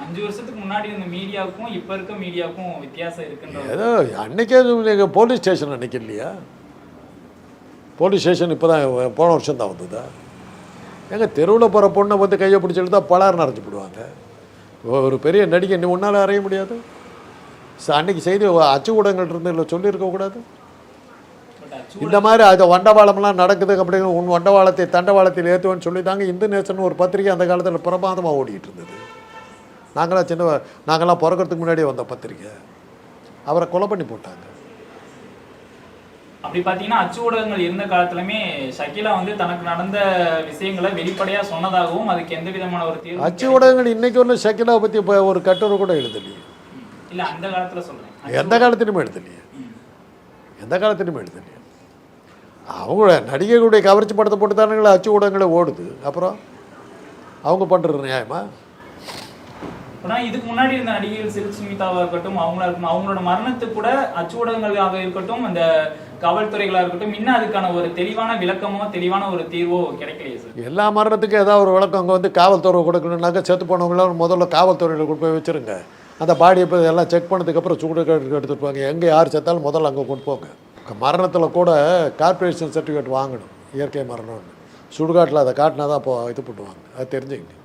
5 வருஷத்துக்கு முன்னாடி இருந்த மீடியாவுக்கும் இப்போ இருக்க மீடியாவுக்கும் வித்தியாசம் இருக்குன்ற ஏதோ அன்றைக்கே நீங்கள் போலீஸ் ஸ்டேஷன் அன்றைக்கி இல்லையா? போலீஸ் ஸ்டேஷன் இப்போ தான் போன வருஷம் தான் வந்ததா? எங்கள் தெருவில் போகிற பொண்ணை வந்து கையை பிடிச்சிட்டு தான் பலார் அரைச்சி போடுவாங்க. ஒரு பெரிய நடிகை நீ ஒன்றால் அறைய முடியாது. அன்றைக்கி செய்தி அச்சு ஊடகங்கள் இருந்து இல்லை சொல்லியிருக்கக்கூடாது. இந்த மாதிரி அது வண்டவாளம்லாம் நடக்குது அப்படின்னு உன் வண்டவாளத்தை தண்டவாளத்தில் ஏற்றுவேன்னு சொல்லி தாங்க இந்து நேசன் ஒரு பத்திரிகை அந்த காலத்தில் பிரமாதமாக ஓடிக்கிட்டு இருந்தது. நாங்களாம் பிறக்கிறதுக்கு முன்னாடியே வந்த பத்திரிக்கை. அவரை கொலை பண்ணி போட்டாங்க. அப்படி பார்த்தீங்கன்னா அச்சு ஊடகங்கள் இருந்த காலத்துலமே ஷக்கீலா வந்து தனக்கு நடந்த விஷயங்களை வெளிப்படையாக சொன்னதாகவும் அதுக்கு எந்த விதமான ஒரு தீர்வு அச்சு ஊடகங்கள் இன்னைக்கு ஒன்று ஷக்கீலாவை பற்றி இப்போ ஒரு கட்டுரை கூட எழுதலையே. இல்லை அந்த காலத்தில் சொல்கிறேன். எந்த காலத்திலுமே எழுதலையே. எந்த காலத்திலுமே எழுதலையே. அவங்கள நடிகைகளுடைய கவர்ச்சி படத்தை போட்டு தானுங்களே அச்சு ஊடகங்களே ஓடுது. அப்புறம் அவங்க பண்ணுறது நியாயமா? ஆனால் இதுக்கு முன்னாடி இருந்த நடிகைகள் சில்க் சுமிதாவாக இருக்கட்டும், அவங்களா இருக்கட்டும், அவங்களோட மரணத்துக்கு கூட அச்சு ஊடகங்களாக இருக்கட்டும், அந்த காவல்துறைகளாக இருக்கட்டும், இன்னும் அதுக்கான ஒரு தெளிவான விளக்கமோ தெளிவான ஒரு தீர்வோ கிடைக்கலையே சார். எல்லா மரணத்துக்கும் ஏதாவது ஒரு விளக்கம் அங்கே வந்து காவல்துறை கொடுக்கணுன்னாக்கா செத்து போனவங்களாம் முதல்ல காவல்துறையில் கொண்டு போய் வச்சுருங்க. அந்த பாடியை போய் எல்லாம் செக் பண்ணதுக்கப்புறம் சூடு எடுத்துகிட்டு போங்க. எங்கே யார் செத்தாலும் முதல்ல அங்கே கொண்டு போங்க. மரணத்தில் கூட கார்பரேஷன் சர்டிஃபிகேட் வாங்கணும். இயற்கை மரணம்னு சுடுகாட்டில் அதை காட்டினா தான் இப்போ இது பண்ணுவாங்க. அது தெரிஞ்சுக்கிங்க.